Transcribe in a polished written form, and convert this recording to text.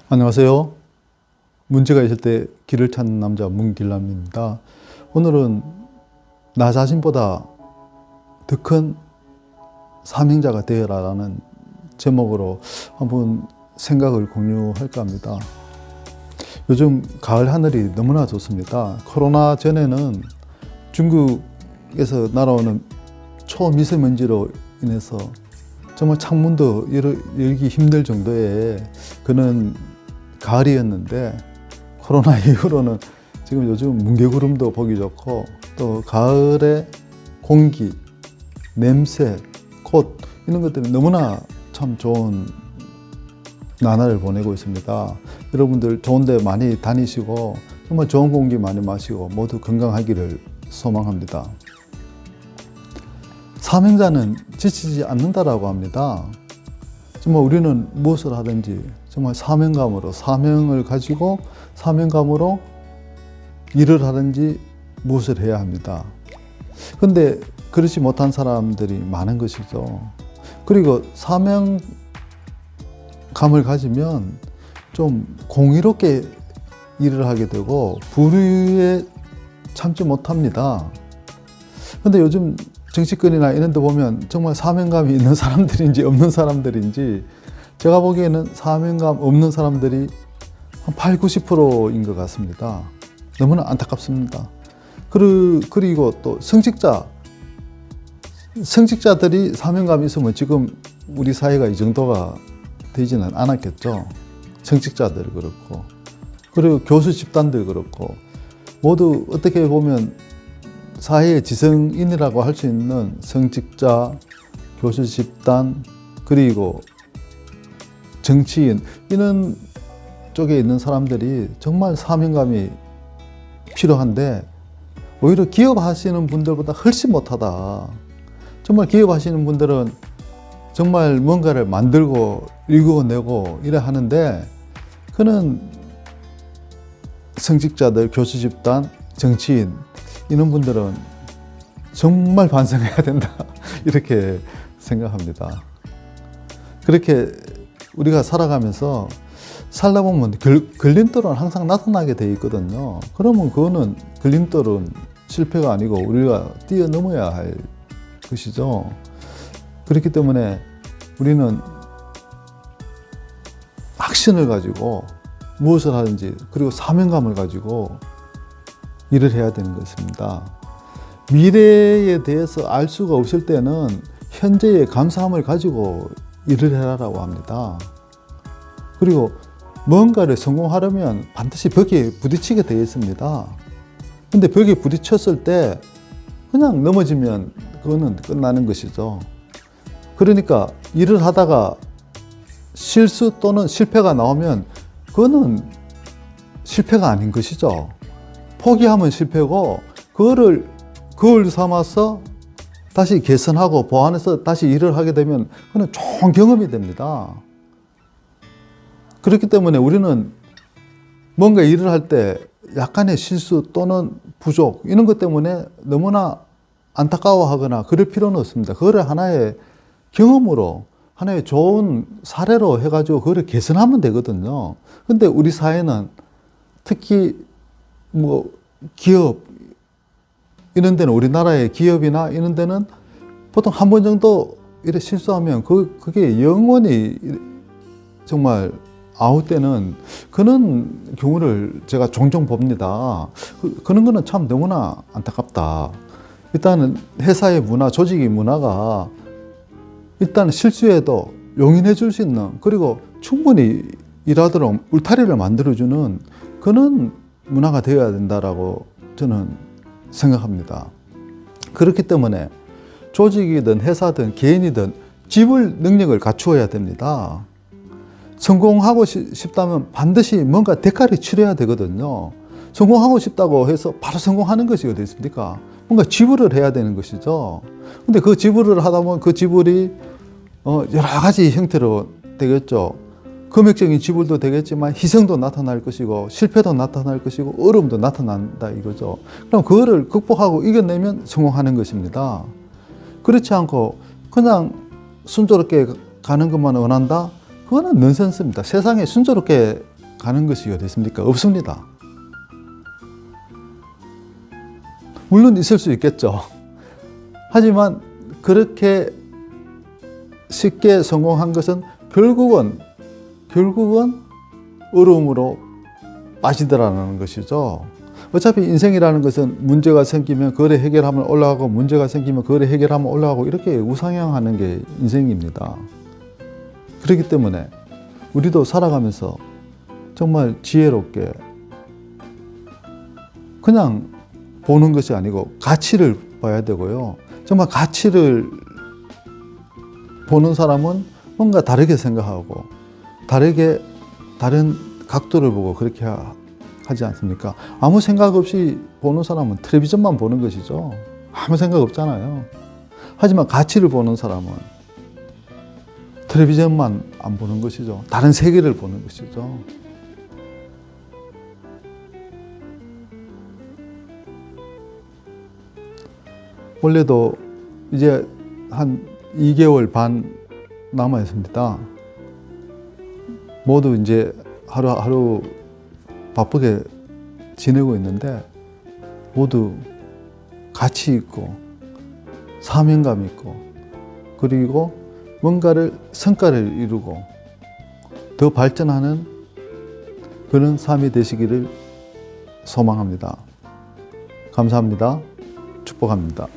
안녕하세요. 문제가 있을 때 길을 찾는 남자 문길남입니다. 오늘은 나 자신보다 더 큰 사명자가 되어라라는 제목으로 한번 생각을 공유할까 합니다. 요즘 가을 하늘이 너무나 좋습니다. 코로나 전에는 중국에서 날아오는 초미세먼지로 인해서 정말 창문도 열기 힘들 정도의 그런 가을이었는데, 코로나 이후로는 지금 요즘 뭉게구름도 보기 좋고, 또 가을의 공기, 냄새, 꽃, 이런 것들이 너무나 참 좋은 나날을 보내고 있습니다. 여러분들 좋은 데 많이 다니시고 정말 좋은 공기 많이 마시고 모두 건강하기를 소망합니다. 사명자는 지치지 않는다라고 합니다. 정말 우리는 무엇을 하든지 정말 사명감으로, 사명을 가지고 사명감으로 일을 하든지 무엇을 해야 합니다. 그런데 그렇지 못한 사람들이 많은 것이죠. 그리고 사명감을 가지면 좀 공의롭게 일을 하게 되고 불의에 참지 못합니다. 그런데 요즘 정치권이나 이런 데 보면 정말 사명감이 있는 사람들인지 없는 사람들인지, 제가 보기에는 사명감 없는 사람들이 한 8, 90%인 것 같습니다. 너무나 안타깝습니다. 그리고 또 성직자들이 사명감이 있으면 지금 우리 사회가 이 정도가 되지는 않았겠죠. 성직자들 그렇고, 그리고 교수 집단들 그렇고, 모두 어떻게 보면 사회의 지성인이라고 할 수 있는 성직자, 교수 집단, 그리고 정치인, 이런 쪽에 있는 사람들이 정말 사명감이 필요한데, 오히려 기업하시는 분들보다 훨씬 못하다. 정말 기업하시는 분들은 정말 뭔가를 만들고 읽어내고 이래 하는데, 그는 성직자들, 교수 집단, 정치인, 이런 분들은 정말 반성해야 된다. 이렇게 생각합니다. 그렇게 우리가 살아가면서 살다 보면 걸림돌은 항상 나타나게 돼 있거든요. 그러면 그거는 걸림돌은 실패가 아니고 우리가 뛰어넘어야 할 것이죠. 그렇기 때문에 우리는 확신을 가지고 무엇을 하든지, 그리고 사명감을 가지고 일을 해야 되는 것입니다. 미래에 대해서 알 수가 없을 때는 현재의 감사함을 가지고 일을 해라라고 합니다. 그리고 뭔가를 성공하려면 반드시 벽에 부딪히게 되어 있습니다. 근데 벽에 부딪혔을 때 그냥 넘어지면 그거는 끝나는 것이죠. 그러니까 일을 하다가 실수 또는 실패가 나오면 그거는 실패가 아닌 것이죠. 포기하면 실패고, 그걸 삼아서 다시 개선하고 보완해서 다시 일을 하게 되면 그건 좋은 경험이 됩니다. 그렇기 때문에 우리는 뭔가 일을 할 때 약간의 실수 또는 부족, 이런 것 때문에 너무나 안타까워하거나 그럴 필요는 없습니다. 그거를 하나의 경험으로, 하나의 좋은 사례로 해가지고 그거를 개선하면 되거든요. 근데 우리 사회는 특히 기업, 이런 데는, 우리나라의 기업이나 이런 데는 보통 한 번 정도 이렇게 실수하면 그게 영원히 정말 아웃되는 그런 경우를 제가 종종 봅니다. 그런 거는 참 너무나 안타깝다. 일단은 회사의 문화, 조직의 문화가 일단 실수해도 용인해 줄 수 있는, 그리고 충분히 일하도록 울타리를 만들어주는 그런 문화가 되어야 된다라고 저는 생각합니다. 그렇기 때문에 조직이든 회사든 개인이든 지불 능력을 갖추어야 됩니다. 성공하고 싶다면 반드시 뭔가 대가를 치러야 되거든요. 성공하고 싶다고 해서 바로 성공하는 것이 어디 있습니까? 뭔가 지불을 해야 되는 것이죠. 근데 그 지불을 하다 보면 그 지불이 여러 가지 형태로 되겠죠. 금액적인 지불도 되겠지만 희생도 나타날 것이고, 실패도 나타날 것이고, 어려움도 나타난다 이거죠. 그럼 그거를 극복하고 이겨내면 성공하는 것입니다. 그렇지 않고 그냥 순조롭게 가는 것만 원한다? 그거는 넌센스입니다. 세상에 순조롭게 가는 것이 어디 있습니까? 없습니다. 물론 있을 수 있겠죠. 하지만 그렇게 쉽게 성공한 것은 결국은 어려움으로 빠지더라는 것이죠. 어차피 인생이라는 것은 문제가 생기면 그거를 해결하면 올라가고, 문제가 생기면 그거를 해결하면 올라가고, 이렇게 우상향하는 게 인생입니다. 그렇기 때문에 우리도 살아가면서 정말 지혜롭게 그냥 보는 것이 아니고 가치를 봐야 되고요. 정말 가치를 보는 사람은 뭔가 다르게 생각하고 다른 각도를 보고 그렇게 하지 않습니까? 아무 생각 없이 보는 사람은 텔레비전만 보는 것이죠. 아무 생각 없잖아요. 하지만 가치를 보는 사람은 텔레비전만 안 보는 것이죠. 다른 세계를 보는 것이죠. 원래도 이제 한 2개월 반 남아 있습니다. 모두 이제 하루하루 바쁘게 지내고 있는데 모두 가치 있고 사명감 있고 그리고 뭔가를 성과를 이루고 더 발전하는 그런 삶이 되시기를 소망합니다. 감사합니다. 축복합니다.